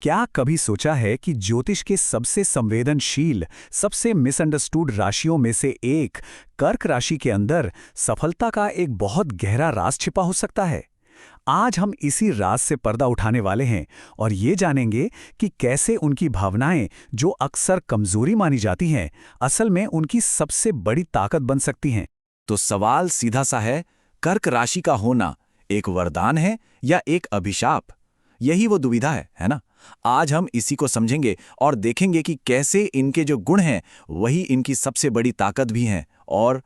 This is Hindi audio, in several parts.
क्या कभी सोचा है कि ज्योतिष के सबसे संवेदनशील, सबसे मिसअंडरस्टूड राशियों में से एक कर्क राशि के अंदर सफलता का एक बहुत गहरा राज छिपा हो सकता है? आज हम इसी राज से पर्दा उठाने वाले हैं और ये जानेंगे कि कैसे उनकी भावनाएं, जो अक्सर कमजोरी मानी जाती हैं, असल में उनकी सबसे बड़ी ताकत बन सकती हैं। तो सवाल सीधा सा है, कर्क राशि का होना एक वरदान है या एक अभिशाप? यही वो दुविधा है ना? आज हम इसी को समझेंगे और देखेंगे कि कैसे इनके जो गुण हैं वही इनकी सबसे बड़ी ताकत भी हैं और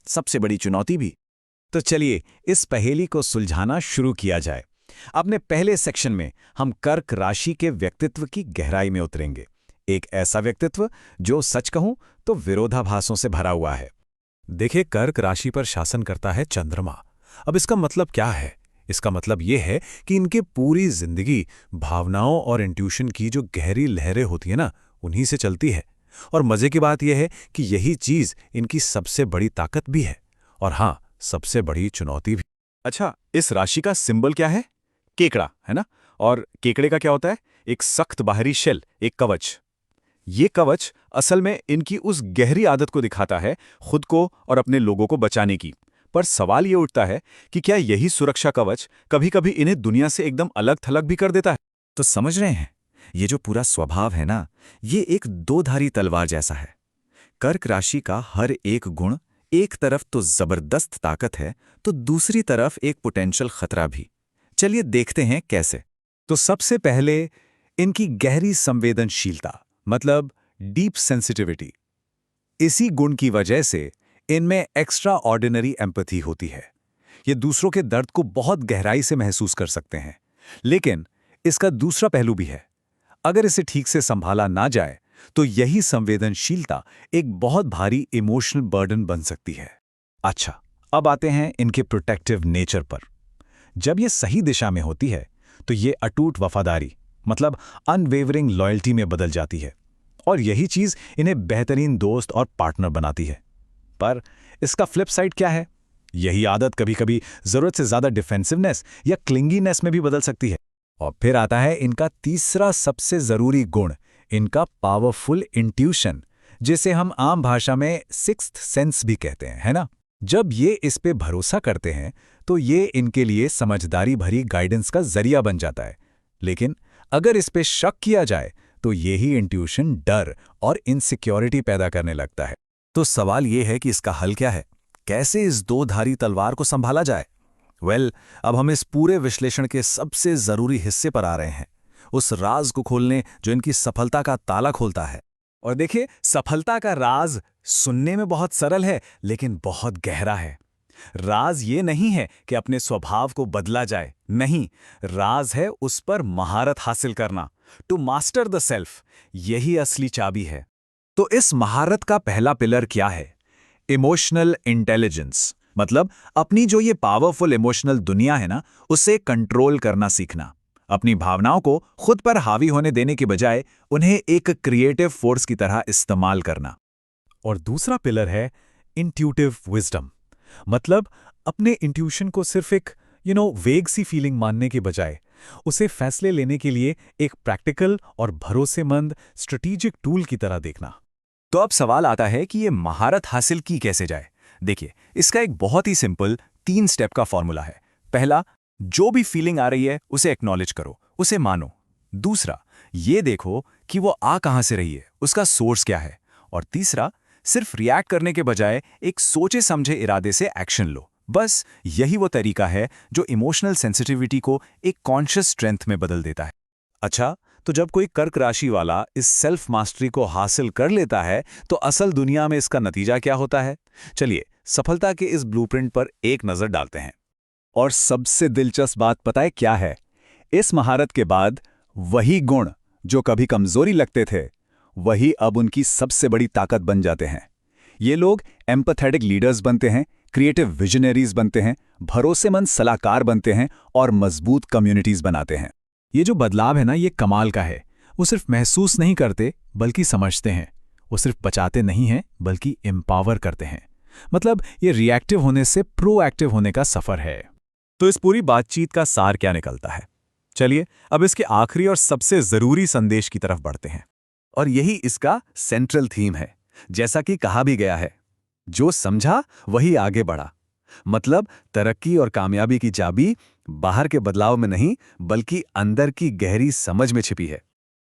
सबसे बड़ी चुनौती भी। तो चलिए इस पहेली को सुलझाना शुरू किया जाए। अपने पहले सेक्शन में हम कर्क राशि के व्यक्तित्व की गहराई में उतरेंगे। एक ऐसा व्यक्तित्व जो सच कहूं तो विरोधाभासों से भरा हुआ है। देखिए, कर्क राशि पर शासन करता है चंद्रमा। अब इसका मतलब क्या है? इसका मतलब ये है कि इनके पूरी जिंदगी भावनाओं और इंट्यूशन की जो गहरी लहरें होती है ना, उन्हीं से चलती है। और मजे की बात यह है कि यही चीज इनकी सबसे बड़ी ताकत भी है और हाँ, सबसे बड़ी चुनौती भी। अच्छा, इस राशि का सिंबल क्या है? केकड़ा, है ना? और केकड़े का क्या होता है? एक सख्त बाहरी शेल, एक कवच। ये कवच असल में इनकी उस गहरी आदत को दिखाता है, खुद को और अपने लोगों को बचाने की। पर सवाल ये उठता है कि क्या यही सुरक्षा कवच कभी-कभी इन्हें दुनिया से एकदम अलग थलग भी कर देता है? तो समझ रहे हैं, ये जो पूरा स्वभाव है ना, ये एक दो-धारी तलवार जैसा है। कर्क राशि का हर एक गुण एक तरफ तो जबरदस्त ताकत है, तो दूसरी तरफ एक पोटेंशियल खतरा भी। चलिए देखते हैं कैसे। तो सबसे पहले इनकी गहरी संवेदनशीलता, मतलब डीप सेंसिटिविटी। इसी गुण की वजह से इनमें एक्स्ट्रा ऑर्डिनरी एम्पैथी होती है। ये दूसरों के दर्द को बहुत गहराई से महसूस कर सकते हैं। लेकिन इसका दूसरा पहलू भी है। अगर इसे ठीक से संभाला ना जाए तो यही संवेदनशीलता एक बहुत भारी इमोशनल बर्डन बन सकती है। अच्छा, अब आते हैं इनके प्रोटेक्टिव नेचर पर। जब ये सही दिशा में होती है तो ये अटूट वफादारी, मतलब अनवेवरिंग लॉयल्टी में बदल जाती है और यही चीज इन्हें बेहतरीन दोस्त और पार्टनर बनाती है। पर इसका फ्लिप साइड क्या है? यही आदत कभी-कभी जरूरत से ज्यादा डिफेंसिवनेस या क्लिंगीनेस में भी बदल सकती है। और फिर आता है इनका तीसरा सबसे जरूरी गुण, इनका पावरफुल इंट्यूशन, जिसे हम आम भाषा में सिक्स्थ सेंस भी कहते हैं, है ना? जब ये इस पे भरोसा करते हैं तो ये इनके लिए समझदारी भरी गाइडेंस का जरिया बन जाता है। लेकिन अगर इस पे शक किया जाए तो यही इंट्यूशन डर और इनसिक्योरिटी पैदा करने लगता है। तो सवाल ये है कि इसका हल क्या है? कैसे इस दो-धारी तलवार को संभाला जाए? अब हम इस पूरे विश्लेषण के सबसे जरूरी हिस्से पर आ रहे हैं, उस राज को खोलने जो इनकी सफलता का ताला खोलता है। और देखिए, सफलता का राज सुनने में बहुत सरल है लेकिन बहुत गहरा है। राज ये नहीं है कि अपने स्वभाव को बदला जाए, नहीं, राज है उस पर महारत हासिल करना, टू मास्टर द सेल्फ। यही असली चाबी है। तो इस महारत का पहला पिलर क्या है? इमोशनल इंटेलिजेंस, मतलब अपनी जो ये पावरफुल इमोशनल दुनिया है ना, उसे कंट्रोल करना सीखना। अपनी भावनाओं को खुद पर हावी होने देने के बजाय उन्हें एक क्रिएटिव फोर्स की तरह इस्तेमाल करना। और दूसरा पिलर है इंट्यूटिव विजडम, मतलब अपने इंट्यूशन को सिर्फ एक वेग सी फीलिंग मानने के बजाय उसे फैसले लेने के लिए एक प्रैक्टिकल और भरोसेमंद स्ट्रेटेजिक टूल की तरह देखना। तो अब सवाल आता है कि ये महारत हासिल की कैसे जाए? देखिए, इसका एक बहुत ही सिंपल 3 स्टेप का फॉर्मूला है। पहला, जो भी फीलिंग आ रही है उसे एक्नॉलेज करो, उसे मानो। दूसरा, ये देखो कि वो आ कहां से रही है, उसका सोर्स क्या है। और तीसरा, सिर्फ रिएक्ट करने के बजाय एक सोचे समझे इरादे से एक्शन लो। बस यही वो तरीका है जो इमोशनल सेंसिटिविटी को एक कॉन्शियस स्ट्रेंथ में बदल देता है। अच्छा, तो जब कोई कर्क राशि वाला इस सेल्फ मास्टरी को हासिल कर लेता है तो असल दुनिया में इसका नतीजा क्या होता है? चलिए सफलता के इस ब्लूप्रिंट पर एक नजर डालते हैं। और सबसे दिलचस्प बात पता है क्या है? इस महारत के बाद वही गुण जो कभी कमजोरी लगते थे, वही अब उनकी सबसे बड़ी ताकत बन जाते हैं। ये लोग एम्पैथेटिक लीडर्स बनते हैं, क्रिएटिव विजनरीज बनते हैं, भरोसेमंद सलाहकार बनते हैं और मजबूत कम्युनिटीज बनाते हैं। ये जो बदलाव है ना, ये कमाल का है। वो सिर्फ महसूस नहीं करते बल्कि समझते हैं। वो सिर्फ बचाते नहीं हैं बल्कि एम्पावर करते हैं। मतलब ये रिएक्टिव होने से प्रोएक्टिव होने का सफर है। तो इस पूरी बातचीत का सार क्या निकलता है? चलिए अब इसके आखिरी और सबसे जरूरी संदेश की तरफ बढ़ते हैं। और यही इसका सेंट्रल थीम है। जैसा कि कहा भी गया है, जो समझा वही आगे बढ़ा। मतलब तरक्की और कामयाबी की चाबी बाहर के बदलाव में नहीं, बल्कि अंदर की गहरी समझ में छिपी है।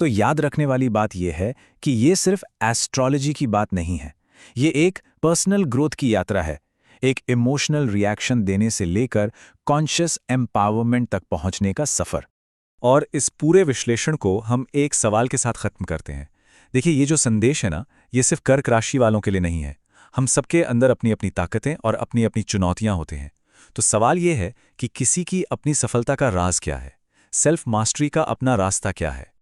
तो याद रखने वाली बात यह है कि ये सिर्फ एस्ट्रोलॉजी की बात नहीं है। ये एक पर्सनल ग्रोथ की यात्रा है, एक इमोशनल रिएक्शन देने से लेकर कॉन्शियस एम्पावरमेंट तक पहुंचने का सफर। और इस पूरे विश्लेषण को हम एक सवाल के साथ खत्म करते हैं। देखिए, ये जो संदेश है ना, ये सिर्फ कर्क राशि वालों के लिए नहीं है। हम सबके अंदर अपनी अपनी ताकतें और अपनी अपनी चुनौतियां होते हैं। तो सवाल ये है कि किसी की अपनी सफलता का राज क्या है, सेल्फ मास्टरी का अपना रास्ता क्या है।